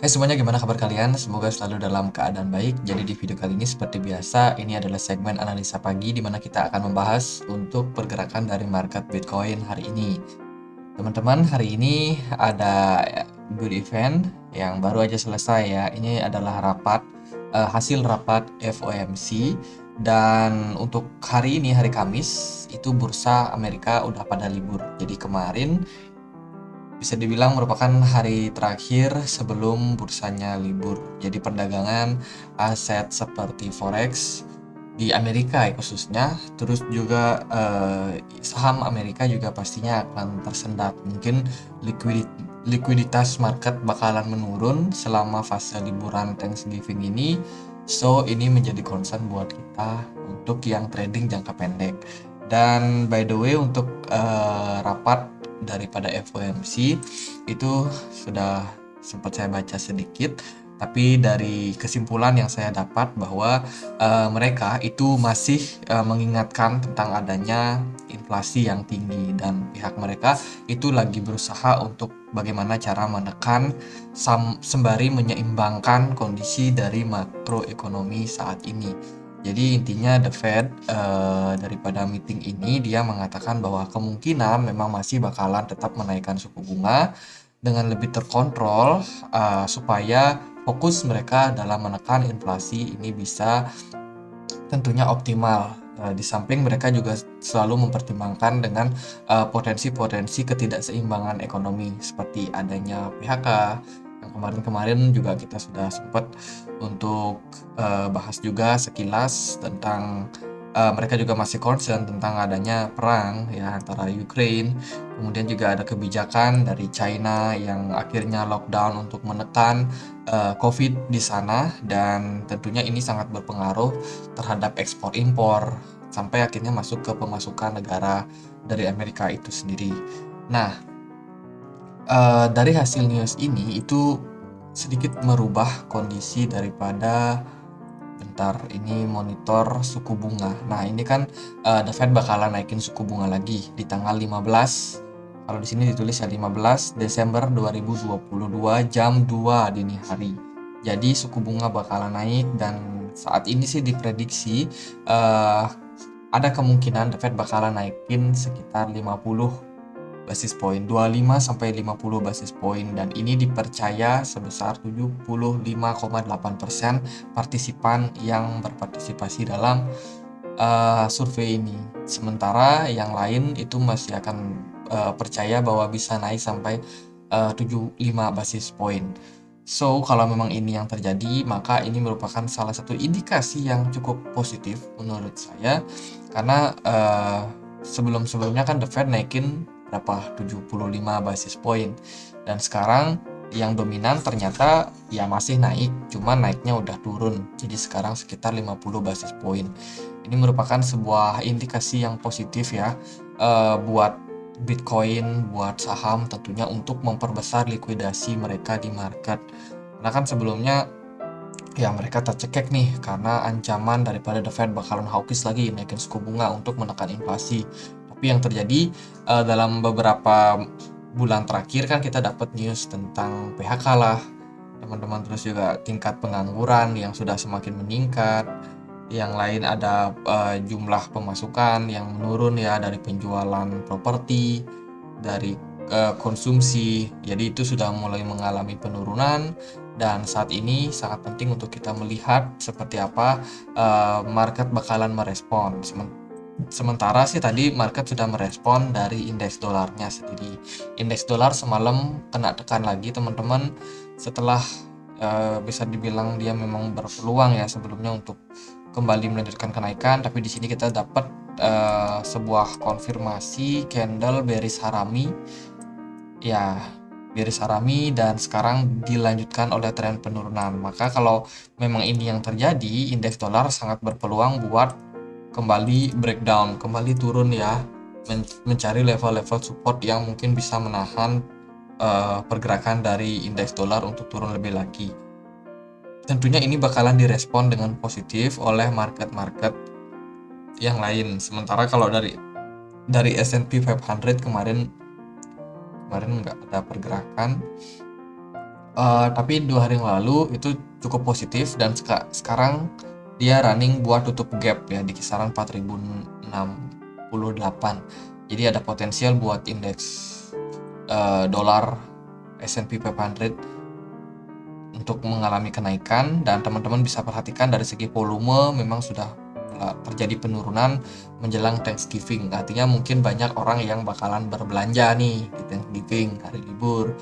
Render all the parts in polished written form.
Hai semuanya, gimana kabar kalian? Semoga selalu dalam keadaan baik. Jadi di video kali ini seperti biasa, ini adalah segmen analisa pagi di mana kita akan membahas untuk pergerakan dari market Bitcoin hari ini. Teman-teman, hari ini ada good event yang baru aja selesai ya. Ini adalah hasil rapat FOMC, dan untuk hari ini, hari Kamis, itu bursa Amerika udah pada libur. Jadi kemarin bisa dibilang merupakan hari terakhir sebelum bursanya libur. Jadi perdagangan aset seperti forex di Amerika ya khususnya, terus juga saham Amerika juga pastinya akan tersendat. Mungkin likuiditas market bakalan menurun selama fase liburan Thanksgiving ini. So ini menjadi concern buat kita untuk yang trading jangka pendek. Dan by the way, untuk rapat daripada FOMC itu sudah sempat saya baca sedikit, tapi dari kesimpulan yang saya dapat bahwa mereka itu masih mengingatkan tentang adanya inflasi yang tinggi, dan pihak mereka itu lagi berusaha untuk bagaimana cara menekan sembari menyeimbangkan kondisi dari makroekonomi saat ini. Jadi intinya The Fed daripada meeting ini dia mengatakan bahwa kemungkinan memang masih bakalan tetap menaikkan suku bunga dengan lebih terkontrol, supaya fokus mereka dalam menekan inflasi ini bisa tentunya optimal. Di samping mereka juga selalu mempertimbangkan dengan potensi-potensi ketidakseimbangan ekonomi seperti adanya PHK yang kemarin-kemarin juga kita sudah sempat untuk bahas juga sekilas tentang mereka juga masih concern tentang adanya perang ya antara Ukraine. Kemudian juga ada kebijakan dari China yang akhirnya lockdown untuk menekan COVID di sana, dan tentunya ini sangat berpengaruh terhadap ekspor impor sampai akhirnya masuk ke pemasukan negara dari Amerika itu sendiri. Nah, dari hasil news ini itu sedikit merubah kondisi daripada ini monitor suku bunga. Nah, ini kan The Fed bakalan naikin suku bunga lagi di tanggal 15. Kalau di sini ditulis ya 15 Desember 2022 jam 2 dini hari. Jadi suku bunga bakalan naik, dan saat ini sih diprediksi ada kemungkinan The Fed bakalan naikin sekitar 50 basis point, 25 sampai 50 basis point, dan ini dipercaya sebesar 75,8% partisipan yang berpartisipasi dalam survei ini. Sementara yang lain itu masih akan percaya bahwa bisa naik sampai 75 basis point. So, kalau memang ini yang terjadi, maka ini merupakan salah satu indikasi yang cukup positif menurut saya, karena sebelum-sebelumnya kan The Fed naikin berapa 75 basis point, dan sekarang yang dominan ternyata ya masih naik, cuman naiknya udah turun jadi sekarang sekitar 50 basis point. Ini merupakan sebuah indikasi yang positif ya buat Bitcoin, buat saham tentunya, untuk memperbesar likuidasi mereka di market. Karena kan sebelumnya ya mereka tercekik nih karena ancaman daripada The Fed bakalan hawkish lagi naikin suku bunga untuk menekan inflasi. Tapi yang terjadi dalam beberapa bulan terakhir kan kita dapat news tentang PHK lah teman-teman, terus juga tingkat pengangguran yang sudah semakin meningkat. Yang lain ada jumlah pemasukan yang menurun ya dari penjualan properti, dari konsumsi. Jadi itu sudah mulai mengalami penurunan, dan saat ini sangat penting untuk kita melihat seperti apa market bakalan merespon. Sementara sih tadi market sudah merespon dari indeks dolarnya sendiri. Indeks dolar semalam kena tekan lagi teman-teman, setelah bisa dibilang dia memang berpeluang ya sebelumnya untuk kembali melanjutkan kenaikan, tapi di sini kita dapat sebuah konfirmasi candle bearish harami ya, bearish harami, dan sekarang dilanjutkan oleh tren penurunan. Maka kalau memang ini yang terjadi, indeks dolar sangat berpeluang buat kembali breakdown, kembali turun ya, mencari level-level support yang mungkin bisa menahan pergerakan dari indeks dolar untuk turun lebih lagi. Tentunya ini bakalan direspon dengan positif oleh market-market yang lain. Sementara kalau dari S&P 500 kemarin nggak ada pergerakan. Tapi 2 hari yang lalu itu cukup positif dan sekarang dia running buat tutup gap ya di kisaran 4.068. Jadi ada potensial buat indeks dolar S&P 500 untuk mengalami kenaikan, dan teman-teman bisa perhatikan dari segi volume memang sudah terjadi penurunan menjelang Thanksgiving. Artinya mungkin banyak orang yang bakalan berbelanja nih di Thanksgiving, hari libur.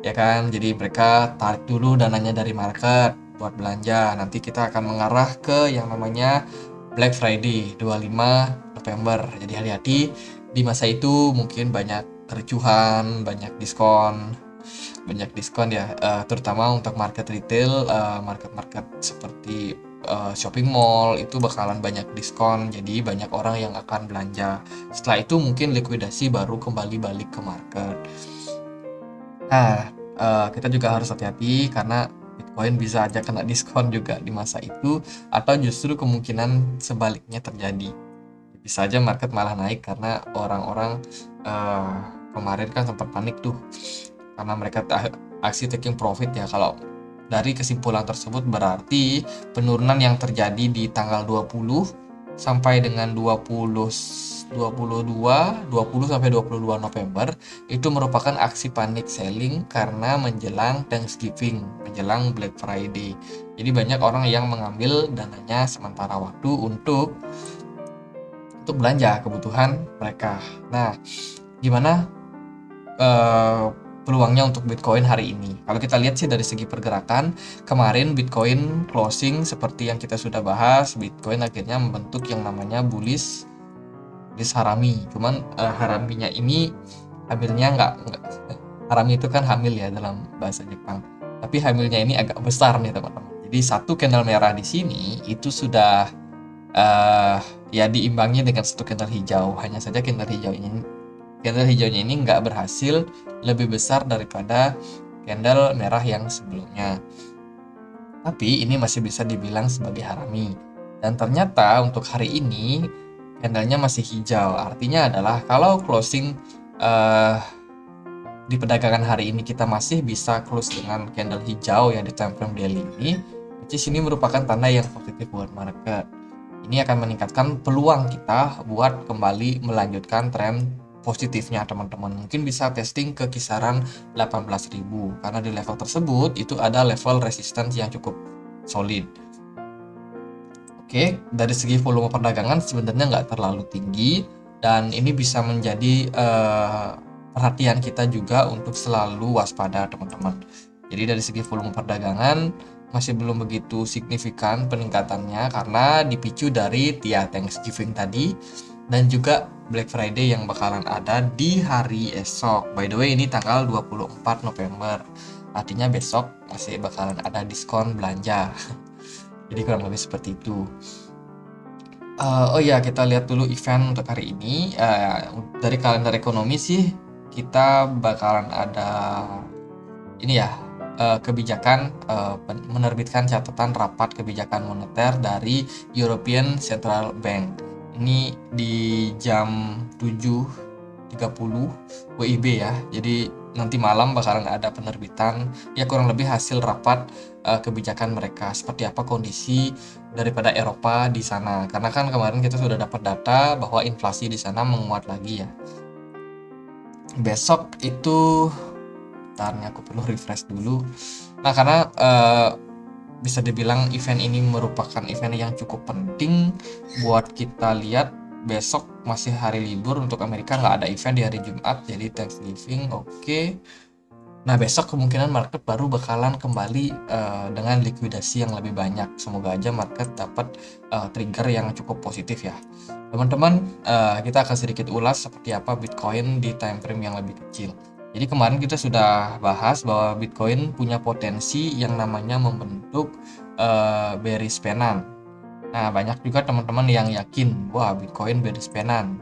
Ya kan, jadi mereka tarik dulu dananya dari market buat belanja. Nanti kita akan mengarah ke yang namanya Black Friday 25 November. Jadi hati-hati, di masa itu mungkin banyak kericuhan, banyak diskon ya, terutama untuk market retail, market-market seperti shopping mall itu bakalan banyak diskon, jadi banyak orang yang akan belanja. Setelah itu mungkin likuidasi baru kembali balik ke market. Nah, kita juga harus hati-hati karena Bitcoin bisa aja kena diskon juga di masa itu, atau justru kemungkinan sebaliknya terjadi. Bisa aja market malah naik karena orang-orang kemarin kan sempat panik tuh karena mereka aksi taking profit ya. Kalau dari kesimpulan tersebut berarti penurunan yang terjadi di tanggal 20 sampai dengan 20 sampai 22 November itu merupakan aksi panic selling karena menjelang Thanksgiving, menjelang Black Friday. Jadi banyak orang yang mengambil dananya sementara waktu untuk belanja kebutuhan mereka. Nah, gimana peluangnya untuk Bitcoin hari ini? Kalau kita lihat sih dari segi pergerakan, kemarin Bitcoin closing seperti yang kita sudah bahas, Bitcoin akhirnya membentuk yang namanya bullish harami. Cuman haraminya ini hamilnya nggak harami itu kan hamil ya dalam bahasa Jepang. Tapi hamilnya ini agak besar nih teman-teman. Jadi satu candle merah di sini itu sudah ya diimbangi dengan satu candle hijau. Hanya saja candle hijaunya ini nggak berhasil lebih besar daripada candle merah yang sebelumnya. Tapi ini masih bisa dibilang sebagai harami. Dan ternyata untuk hari ini candlenya masih hijau. Artinya adalah kalau closing di perdagangan hari ini kita masih bisa close dengan candle hijau ya di time frame daily ini, which is ini merupakan tanda yang positif buat market. Ini akan meningkatkan peluang kita buat kembali melanjutkan tren positifnya teman-teman. Mungkin bisa testing ke kisaran 18.000 karena di level tersebut itu ada level resistance yang cukup solid. Oke, dari segi volume perdagangan sebenarnya nggak terlalu tinggi, dan ini bisa menjadi perhatian kita juga untuk selalu waspada teman-teman. Jadi dari segi volume perdagangan masih belum begitu signifikan peningkatannya karena dipicu dari Thanksgiving tadi dan juga Black Friday yang bakalan ada di hari esok. By the way, ini tanggal 24 November. Artinya besok masih bakalan ada diskon belanja. Jadi kurang lebih seperti itu. Oh ya, kita lihat dulu event untuk hari ini. Dari kalender ekonomi sih kita bakalan ada ini ya, kebijakan menerbitkan catatan rapat kebijakan moneter dari European Central Bank. Ini di jam 7.30 WIB ya. Jadi nanti malam bakalan ada penerbitan ya, kurang lebih hasil rapat kebijakan mereka, seperti apa kondisi daripada Eropa di sana. Karena kan kemarin kita sudah dapat data bahwa inflasi di sana menguat lagi ya. Besok itu bentarnya aku perlu refresh dulu. Nah, karena bisa dibilang event ini merupakan event yang cukup penting buat kita lihat. Besok masih hari libur untuk Amerika, nggak ada event di hari Jumat, jadi Thanksgiving. Oke. Nah, besok kemungkinan market baru bakalan kembali dengan likuidasi yang lebih banyak. Semoga aja market dapat trigger yang cukup positif ya. Teman-teman, kita akan sedikit ulas seperti apa Bitcoin di time frame yang lebih kecil. Jadi kemarin kita sudah bahas bahwa Bitcoin punya potensi yang namanya membentuk bearish penan. Nah, banyak juga teman-teman yang yakin, wah Bitcoin bearish penan.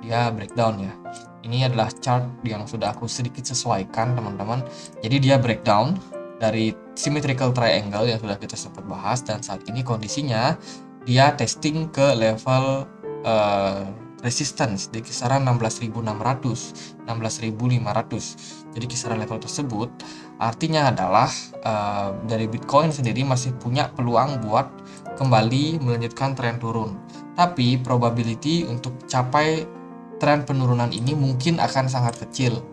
Dia breakdown ya. Ini adalah chart yang sudah aku sedikit sesuaikan teman-teman. Jadi dia breakdown dari symmetrical triangle yang sudah kita sempat bahas, dan saat ini kondisinya dia testing ke level resistance di kisaran 16.600, 16.500. Jadi kisaran level tersebut artinya adalah dari Bitcoin sendiri masih punya peluang buat kembali melanjutkan tren turun. Tapi probability untuk capai tren penurunan ini mungkin akan sangat kecil.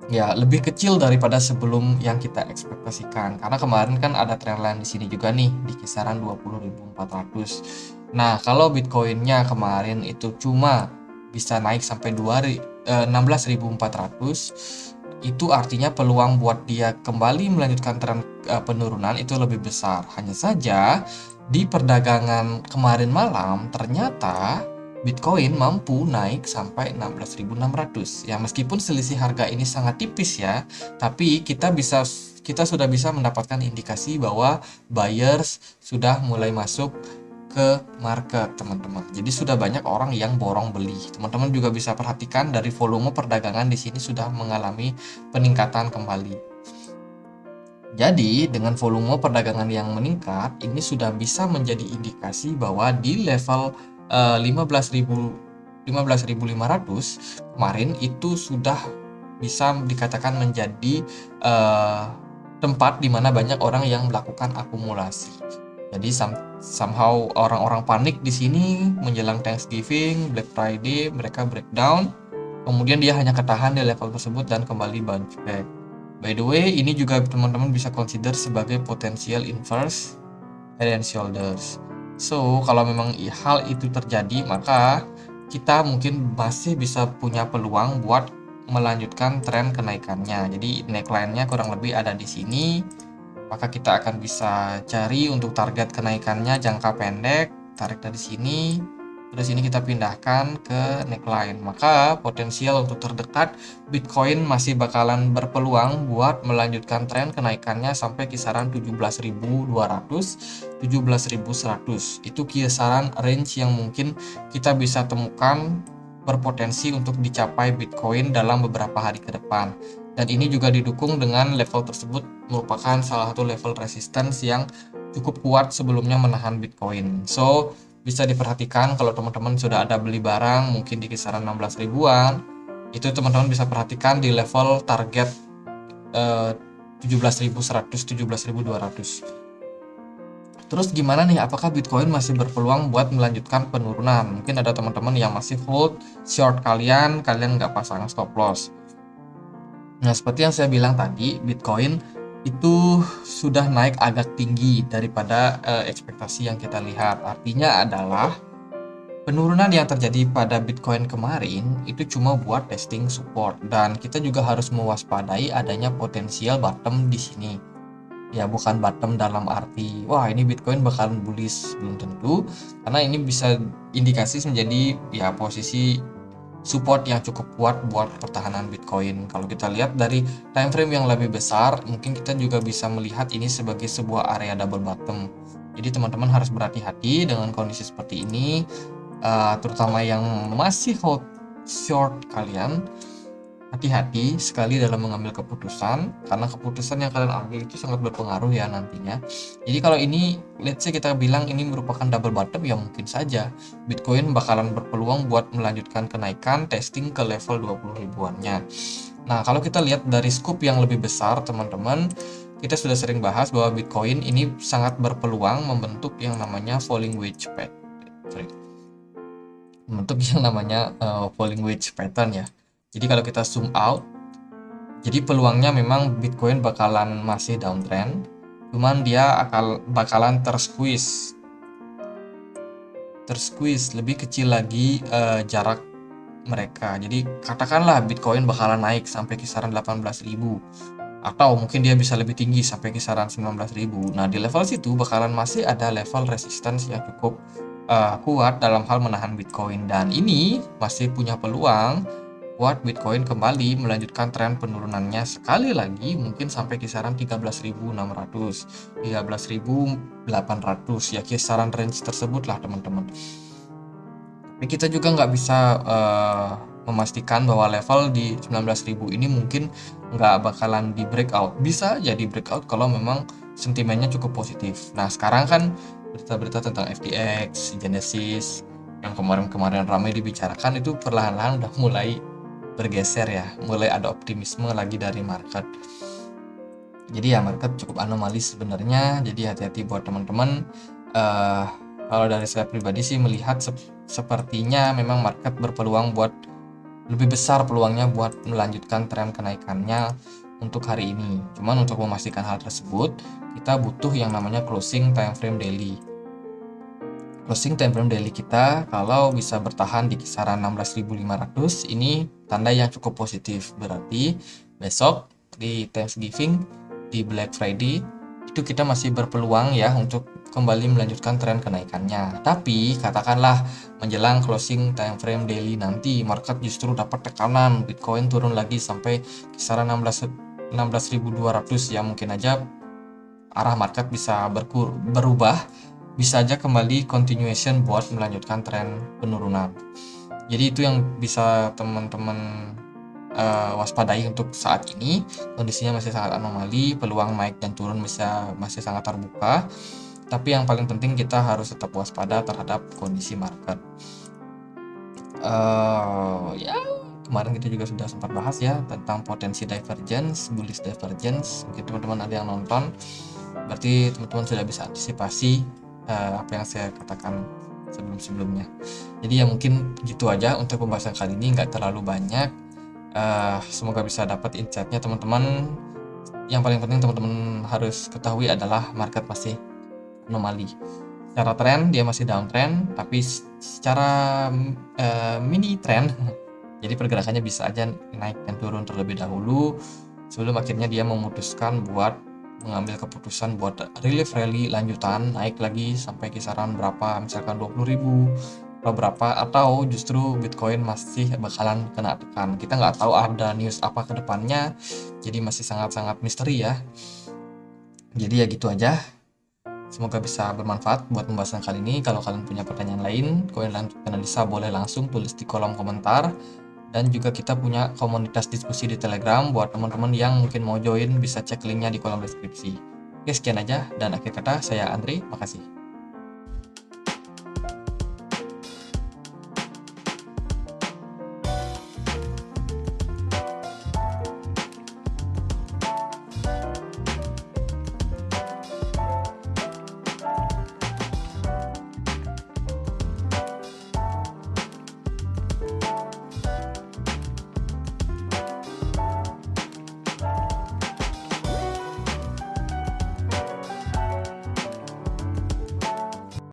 Ya, lebih kecil daripada sebelum yang kita ekspektasikan. Karena kemarin kan ada trendline di sini juga nih di kisaran 20.400. Nah, kalau Bitcoinnya kemarin itu cuma bisa naik sampai 16.400, itu artinya peluang buat dia kembali melanjutkan tren penurunan itu lebih besar. Hanya saja di perdagangan kemarin malam ternyata Bitcoin mampu naik sampai 16.600. Ya, meskipun selisih harga ini sangat tipis ya, tapi kita sudah bisa mendapatkan indikasi bahwa buyers sudah mulai masuk ke market, teman-teman. Jadi sudah banyak orang yang borong beli. Teman-teman juga bisa perhatikan dari volume perdagangan di sini sudah mengalami peningkatan kembali. Jadi, dengan volume perdagangan yang meningkat, ini sudah bisa menjadi indikasi bahwa di level 15.500 kemarin itu sudah bisa dikatakan menjadi tempat di mana banyak orang yang melakukan akumulasi. Jadi somehow orang-orang panik di sini menjelang Thanksgiving, Black Friday, mereka breakdown. Kemudian dia hanya ketahan di level tersebut dan kembali bounce back. By the way, ini juga teman-teman bisa consider sebagai potential inverse head and shoulders. So, kalau memang hal itu terjadi, maka kita mungkin masih bisa punya peluang buat melanjutkan tren kenaikannya. Jadi neckline-nya kurang lebih ada di sini. Maka kita akan bisa cari untuk target kenaikannya jangka pendek, tarik dari sini. Terus ini kita pindahkan ke neckline. Maka potensial untuk terdekat Bitcoin masih bakalan berpeluang buat melanjutkan tren kenaikannya sampai kisaran 17.200, 17.100. Itu kisaran range yang mungkin kita bisa temukan berpotensi untuk dicapai Bitcoin dalam beberapa hari ke depan. Dan ini juga didukung dengan level tersebut merupakan salah satu level resistance yang cukup kuat sebelumnya menahan Bitcoin. So, bisa diperhatikan kalau teman-teman sudah ada beli barang mungkin di kisaran 16 ribuan, itu teman-teman bisa perhatikan di level target 17.100, 17.200. Terus gimana nih, apakah Bitcoin masih berpeluang buat melanjutkan penurunan? Mungkin ada teman-teman yang masih hold short kalian nggak pasang stop loss. Nah, seperti yang saya bilang tadi, Bitcoin itu sudah naik agak tinggi daripada ekspektasi yang kita lihat. Artinya adalah penurunan yang terjadi pada Bitcoin kemarin itu cuma buat testing support, dan kita juga harus mewaspadai adanya potensial bottom di sini. Ya, bukan bottom dalam arti wah ini Bitcoin bakalan bullish, belum tentu, karena ini bisa indikasi menjadi ya posisi support yang cukup kuat buat pertahanan Bitcoin. Kalau kita lihat dari time frame yang lebih besar, mungkin kita juga bisa melihat ini sebagai sebuah area double bottom. Jadi teman-teman harus berhati-hati dengan kondisi seperti ini, terutama yang masih hold short kalian. Hati-hati sekali dalam mengambil keputusan, karena keputusan yang kalian ambil itu sangat berpengaruh ya nantinya. Jadi kalau ini let's say kita bilang ini merupakan double bottom, ya mungkin saja Bitcoin bakalan berpeluang buat melanjutkan kenaikan testing ke level 20 ribuannya. Nah, kalau kita lihat dari scope yang lebih besar teman-teman, kita sudah sering bahas bahwa Bitcoin ini sangat berpeluang membentuk yang namanya falling wedge pattern. Membentuk yang namanya falling wedge pattern ya. Jadi kalau kita zoom out, jadi peluangnya memang Bitcoin bakalan masih downtrend, cuman dia bakalan tersqueeze lebih kecil lagi jarak mereka. Jadi katakanlah Bitcoin bakalan naik sampai kisaran 18.000, atau mungkin dia bisa lebih tinggi sampai kisaran 19.000. Nah, di level situ bakalan masih ada level resistance yang cukup kuat dalam hal menahan Bitcoin, dan ini masih punya peluang buat Bitcoin kembali melanjutkan tren penurunannya sekali lagi, mungkin sampai kisaran 13.600, 13.800, ya kisaran range tersebut lah teman-teman. Tapi kita juga nggak bisa memastikan bahwa level di 19.000 ini mungkin nggak bakalan di breakout. Bisa jadi breakout kalau memang sentimennya cukup positif. Nah, sekarang kan berita-berita tentang FTX, Genesis, yang kemarin-kemarin ramai dibicarakan itu perlahan-lahan udah mulai bergeser ya, mulai ada optimisme lagi dari market. Jadi ya market cukup anomali sebenarnya, jadi hati-hati buat teman-teman. Kalau dari saya pribadi sih melihat sepertinya memang market berpeluang buat lebih besar peluangnya buat melanjutkan tren kenaikannya untuk hari ini. Cuman untuk memastikan hal tersebut, kita butuh yang namanya closing time frame daily. Closing time frame daily kita kalau bisa bertahan di kisaran 16.500, ini tanda yang cukup positif. Berarti besok di Thanksgiving, di Black Friday, itu kita masih berpeluang ya untuk kembali melanjutkan tren kenaikannya. Tapi katakanlah menjelang closing time frame daily nanti market justru dapat tekanan, Bitcoin turun lagi sampai kisaran 16.200, ya mungkin aja arah market bisa berubah, bisa aja kembali continuation buat melanjutkan tren penurunan. Jadi itu yang bisa teman-teman waspadai untuk saat ini. Kondisinya masih sangat anomali, peluang naik dan turun masih sangat terbuka. Tapi yang paling penting kita harus tetap waspada terhadap kondisi market. Ya kemarin kita juga sudah sempat bahas ya tentang potensi divergence, bullish divergence. Mungkin teman-teman ada yang nonton, berarti teman-teman sudah bisa antisipasi apa yang saya katakan sebelum-sebelumnya. Jadi ya mungkin gitu aja untuk pembahasan kali ini, nggak terlalu banyak. Semoga bisa dapat insight-nya teman-teman. Yang paling penting teman-teman harus ketahui adalah market masih anomali. Secara tren dia masih downtrend, tapi secara mini trend jadi pergerakannya bisa aja naik dan turun terlebih dahulu sebelum akhirnya dia memutuskan buat mengambil keputusan buat relief rally lanjutan, naik lagi sampai kisaran berapa, misalkan 20.000 atau berapa, atau justru Bitcoin masih bakalan kena tekan. Kita nggak tahu ada news apa ke depannya, jadi masih sangat-sangat misteri ya. Jadi ya gitu aja. Semoga bisa bermanfaat buat pembahasan kali ini. Kalau kalian punya pertanyaan lain, Koin Analisa boleh langsung tulis di kolom komentar. Dan juga kita punya komunitas diskusi di Telegram buat teman-teman yang mungkin mau join, bisa cek linknya di kolom deskripsi. Oke, sekian aja, dan akhir kata saya Andre, makasih.